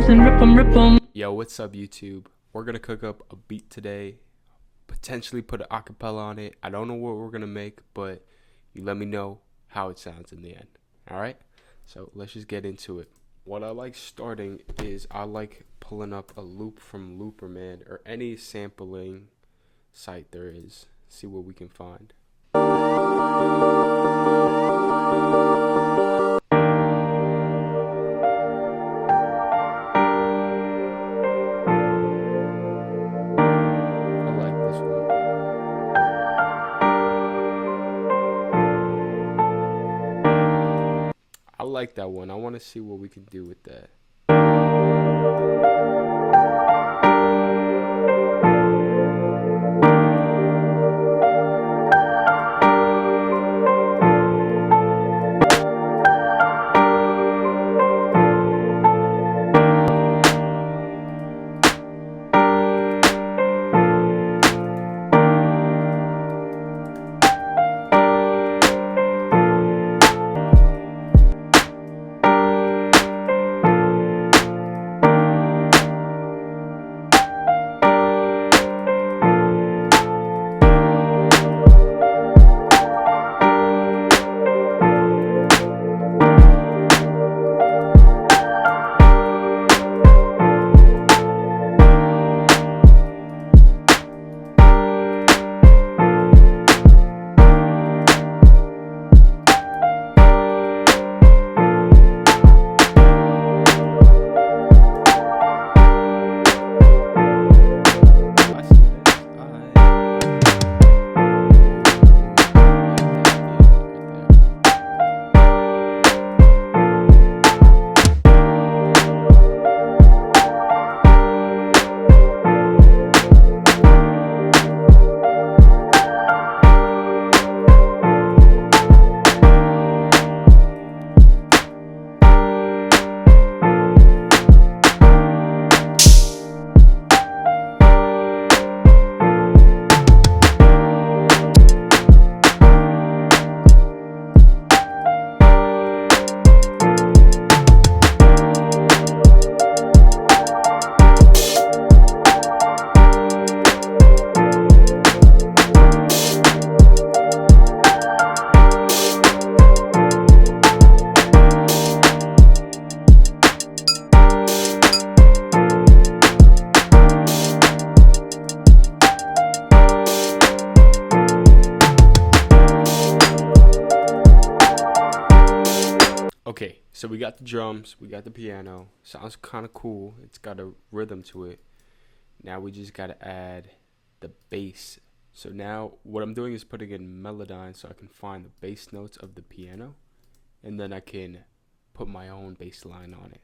and rip 'em, rip 'em. Yo, what's up, YouTube? We're gonna cook up a beat today, potentially put an acapella on it. I don't know what we're gonna make, but you let me know how it sounds in the end. Alright? So let's just get into it. What I like starting is I like pulling up a loop from Looperman or any sampling site there is. See what we can find. I like that one. I want to see what we can do with that. Okay, so we got the drums, we got the piano. Sounds kind of cool. It's got a rhythm to it. Now we just got to add the bass. So now what I'm doing is putting in Melodyne so I can find the bass notes of the piano. And then I can put my own bass line on it.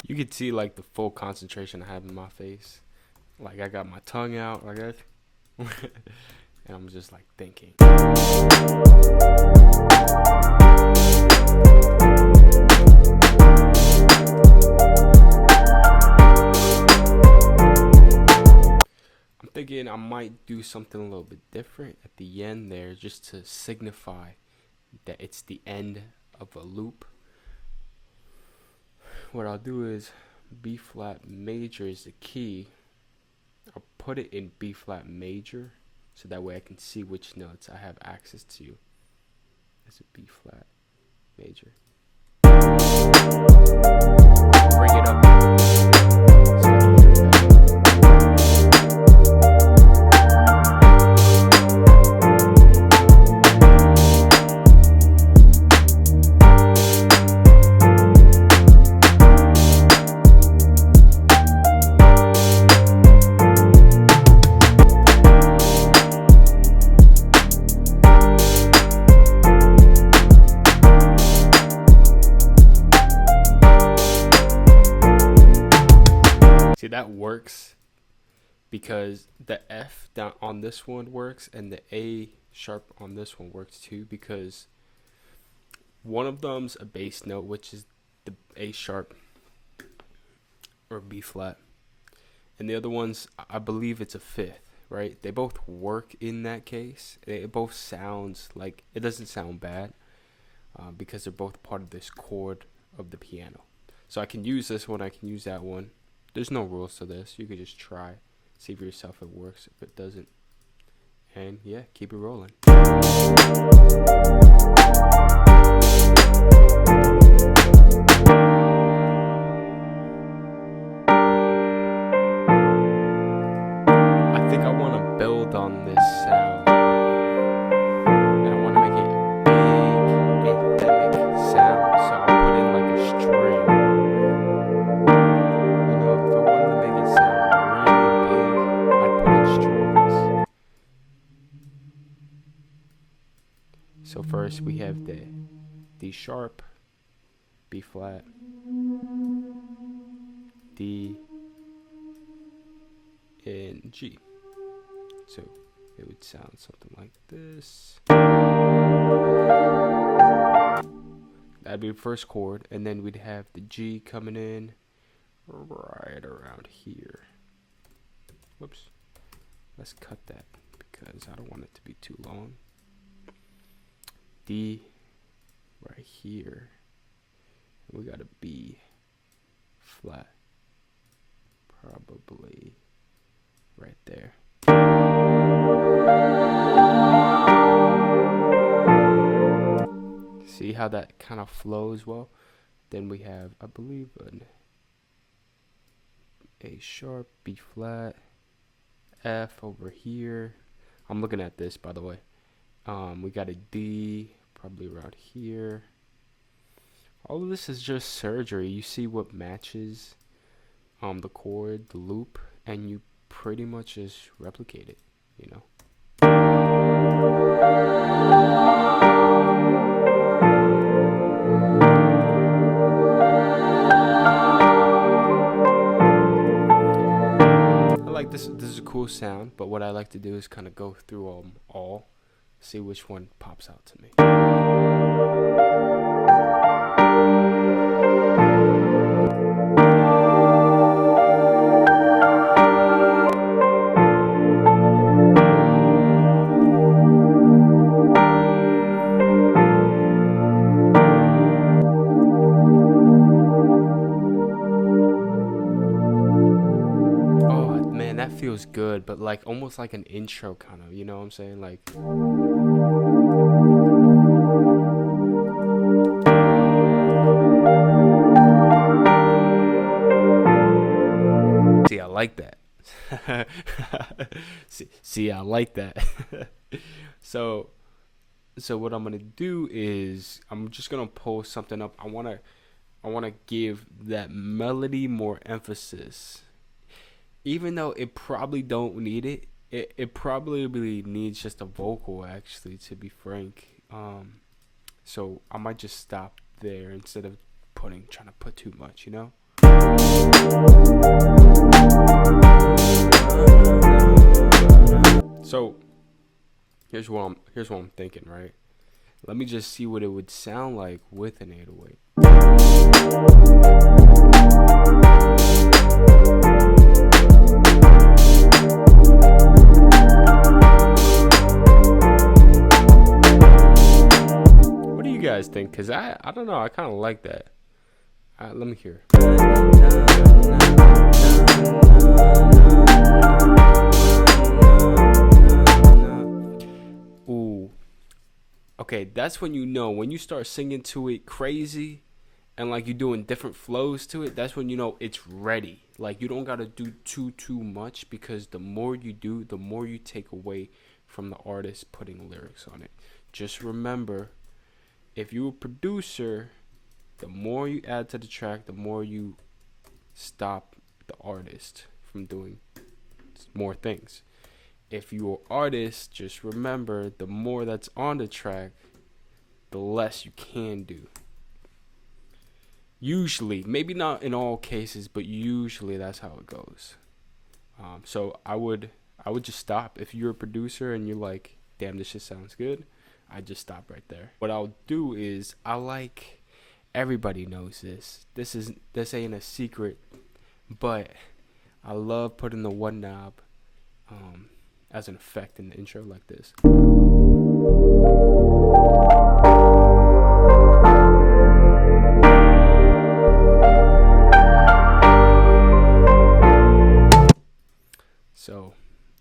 You can see like the full concentration I have in my face. Like I got my tongue out like that. And I'm just like thinking. I'm thinking I might do something a little bit different at the end there just to signify that it's the end of a loop. What I'll do is B flat major is the key. I'll put it in B flat major so that way I can see which notes I have access to. That's a B flat major. Bring it up. So I can hear it better. See, that works because the F down on this one works and the A sharp on this one works too, because one of them's a bass note, which is the A sharp or B flat, and the other one's, I believe it's a fifth, right? They both work in that case. It both sounds like, it doesn't sound bad, because they're both part of this chord of the piano. So I can use this one, I can use that one. There's no rules to this. You could just try, see for yourself if it works. If it doesn't, and yeah, keep it rolling. I think I want to build on this sound, and I want to make it a big, anthemic sound. So I'll put in like a string. You know, if I wanted to make it sound really big, I'd put in strings. So first we have the D sharp, B flat, D, and G. So it would sound something like this. That'd be the first chord, and then we'd have the G coming in right around here. Whoops. Let's cut that because I don't want it to be too long. D right here. And we got a B flat. Probably right there. See how that kind of flows well? Then we have, I believe, an A sharp, B flat, F over here. I'm looking at this, by the way. We got a D probably around here. All of this is just surgery. You see what matches the chord, the loop, and you pretty much just replicate it, you know. I like this. This is a cool sound, but what I like to do is kind of go through all, see which one pops out to me. That feels good, but like almost like an intro kind of, you know what I'm saying? Like, see, I like that. see, I like that. So what I'm gonna do is I'm just gonna post something up. I wanna give that melody more emphasis. Even though it probably don't need it, it probably needs just a vocal, actually, to be frank. So I might just stop there instead of trying to put too much, you know? So here's what I'm thinking, right? Let me just see what it would sound like with an 808. What do you guys think? Because I don't know, I kind of like that. Let me hear. Ooh. Okay, that's when you know, when you start singing to it crazy and like you're doing different flows to it, that's when you know it's ready. Like you don't got to do too much, because the more you do, the more you take away from the artist putting lyrics on it. Just remember, if you're a producer, the more you add to the track, the more you stop the artist from doing more things. If you're an artist, just remember, the more that's on the track, the less you can do. Usually, maybe not in all cases, but usually that's how it goes. So I would just stop. If you're a producer and you're like, damn, this shit sounds good, I just stop right there. What I'll do is I like, everybody knows this. This ain't a secret, but I love putting the one knob as an effect in the intro like this. So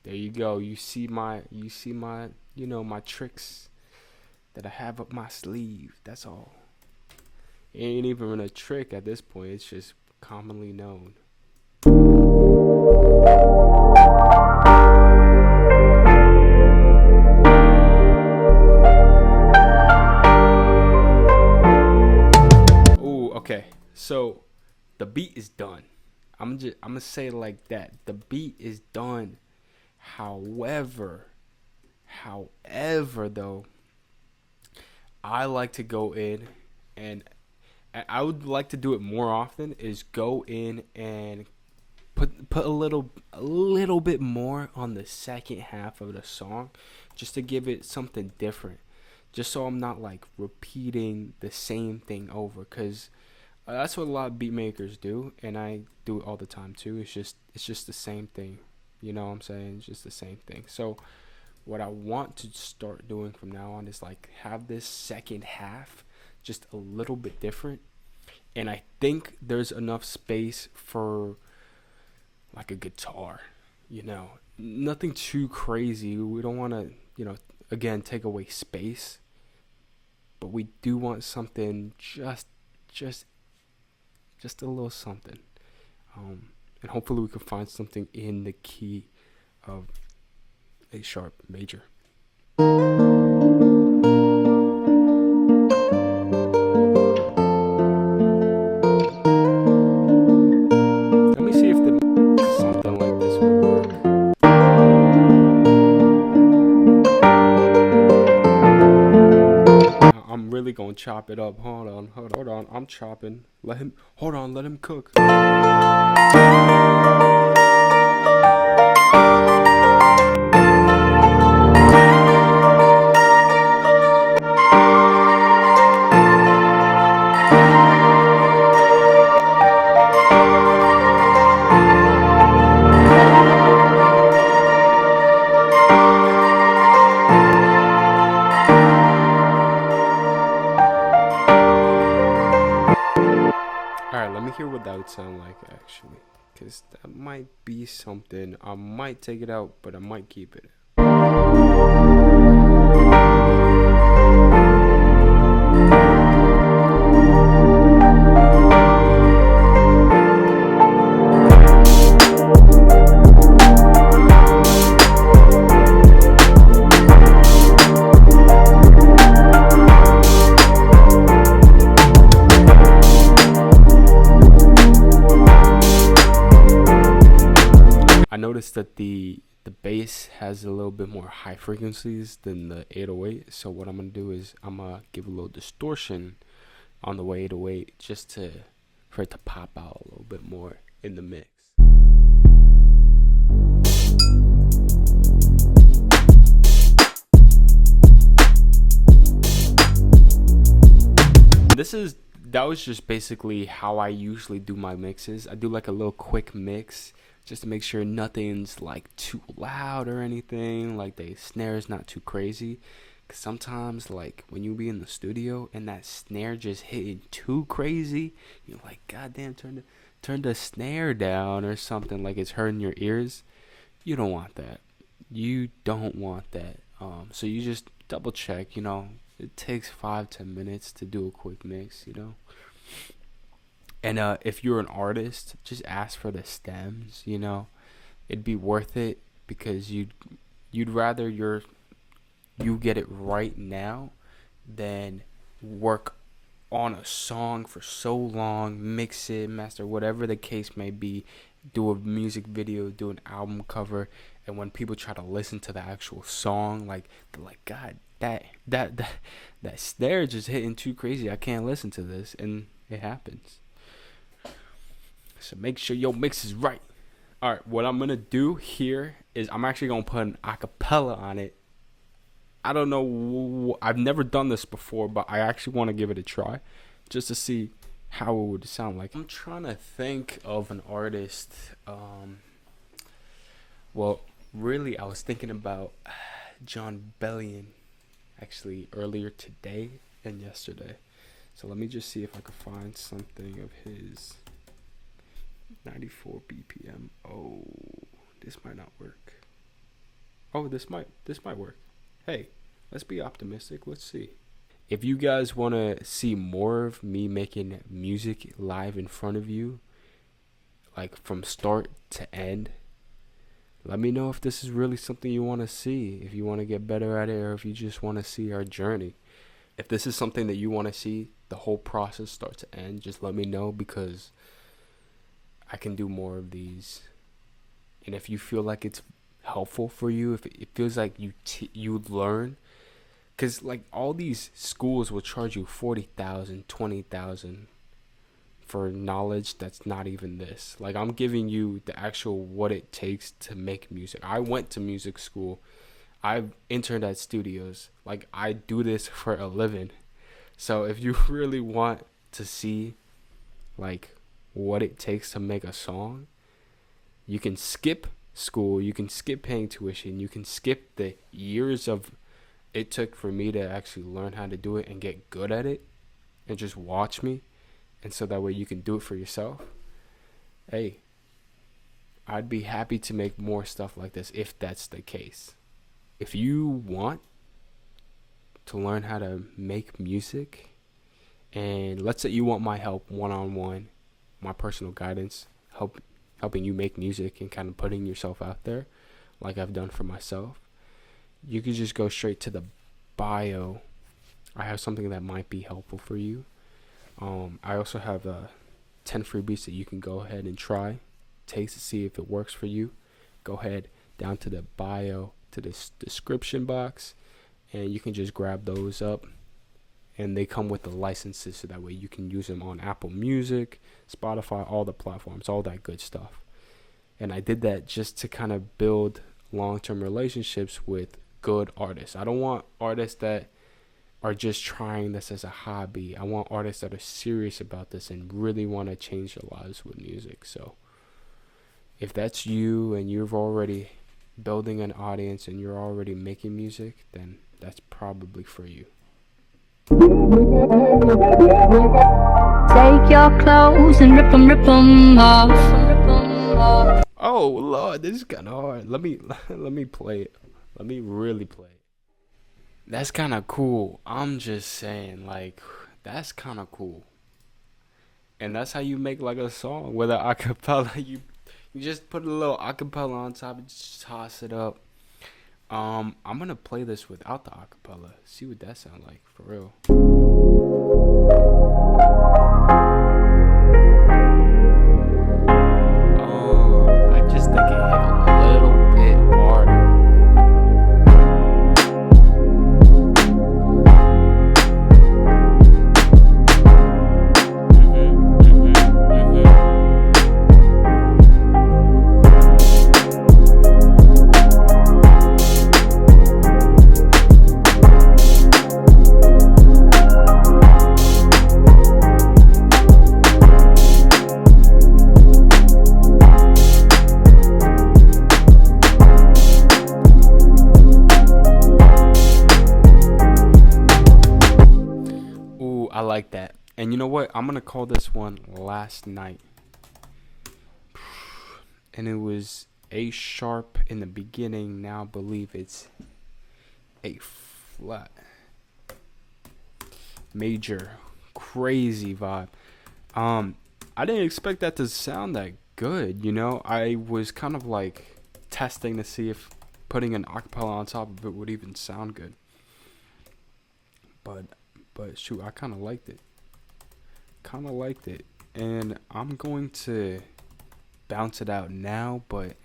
there you go. You see my my tricks that I have up my sleeve. That's all. It ain't even a trick at this point. It's just commonly known. Ooh, okay. So the beat is done. I'm gonna say it like that. The beat is done. However though, I like to go in and I would like to do it more often, is go in and put a little bit more on the second half of the song, just to give it something different, just so I'm not like repeating the same thing over, because that's what a lot of beat makers do, and I do it all the time too. It's just the same thing, you know what I'm saying? It's just the same thing. So what I want to start doing from now on is like have this second half just a little bit different, and I think there's enough space for like a guitar, nothing too crazy. We don't want to, again, take away space, but we do want something just a little something, and hopefully we can find something in the key of A sharp major. Let me see if something like this would work. I'm really gonna chop it up. Hold on. I'm chopping. Let him cook. Alright, let me hear what that would sound like actually, because that might be something. I might take it out, but I might keep it. I noticed that the bass has a little bit more high frequencies than the 808. So what I'm gonna do is I'm gonna give a little distortion on the 808 just for it to pop out a little bit more in the mix. That was just basically how I usually do my mixes. I do like a little quick mix just to make sure nothing's like too loud or anything, like the snare is not too crazy. Cause sometimes like when you be in the studio and that snare just hitting too crazy, you're like, God damn, turn the snare down or something, like it's hurting your ears. You don't want that. So you just double check, it takes 5-10 minutes to do a quick mix, And if you're an artist, just ask for the stems, It'd be worth it, because you'd rather you get it right now than work on a song for so long, mix it, master, whatever the case may be, do a music video, do an album cover, and when people try to listen to the actual song, like they're like, God, that snare just hitting too crazy, I can't listen to this, and it happens. So make sure your mix is right. All right, what I'm gonna do here is I'm actually gonna put an acapella on it. I don't know. I've never done this before, but I actually want to give it a try, just to see how it would sound like. I'm trying to think of an artist. Well, really, I was thinking about John Bellion actually earlier today and yesterday. So let me just see if I could find something of his. 94 BPM. Oh, this might not work. Oh, this might work. Hey, let's be optimistic. Let's see. If you guys want to see more of me making music live in front of you, like from start to end, let me know if this is really something you want to see, if you want to get better at it, or if you just want to see our journey. If this is something that you want to see, the whole process start to end, just let me know, because I can do more of these. And if you feel like it's helpful for you, if it feels like you learn, because like all these schools will charge you 40,000, 20,000 for knowledge that's not even this. Like, I'm giving you the actual what it takes to make music. I went to music school. I've interned at studios. Like, I do this for a living. So if you really want to see like what it takes to make a song, you can skip school, you can skip paying tuition, you can skip the years of it took for me to actually learn how to do it and get good at it, and just watch me, and so that way you can do it for yourself. Hey, I'd be happy to make more stuff like this if that's the case. If you want to learn how to make music, and let's say you want my help one-on-one, my personal guidance, helping you make music and kind of putting yourself out there like I've done for myself, you could just go straight to the bio. I have something that might be helpful for you. I also have 10 freebies that you can go ahead and try, taste to see if it works for you. Go ahead down to the bio, to this description box, and you can just grab those up. And they come with the licenses, so that way you can use them on Apple Music, Spotify, all the platforms, all that good stuff. And I did that just to kind of build long-term relationships with good artists. I don't want artists that are just trying this as a hobby. I want artists that are serious about this and really want to change their lives with music. So if that's you and you've already building an audience and you're already making music, then that's probably for you. Take your clothes and rip them off. Oh Lord, this is kind of hard. Let me play it. Let me really play it. That's kind of cool. I'm just saying, like, that's kind of cool. And that's how you make like a song with an acapella. You just put a little acapella on top and just toss it up. I'm gonna play this without the acapella. See what that sounds like for real. I just think it hit a little bit harder. I like that. And you know what? I'm going to call this one Last Night. And it was A sharp in the beginning. Now I believe it's A flat. Major. Crazy vibe. I didn't expect that to sound that good, you know? I was kind of like testing to see if putting an acapella on top of it would even sound good. But shoot, I kind of liked it. And I'm going to bounce it out now, but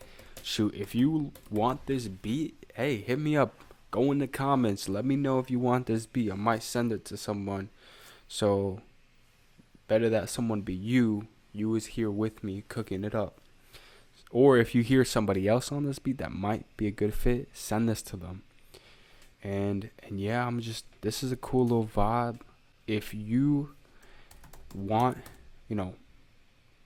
shoot, if you want this beat, hey, hit me up. Go in the comments. Let me know if you want this beat. I might send it to someone. So, better that someone be you. You was here with me cooking it up. Or if you hear somebody else on this beat that might be a good fit, send this to them. And yeah, this is a cool little vibe. If you want,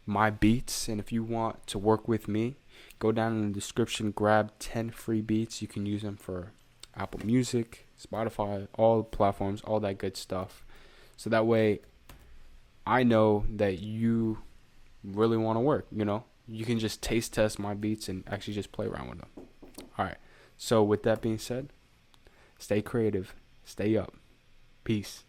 my beats, and if you want to work with me, go down in the description, grab 10 free beats. You can use them for Apple Music, Spotify, all platforms, all that good stuff. So that way I know that you really want to work, You can just taste test my beats and actually just play around with them. All right. So with that being said, stay creative, stay up. Peace.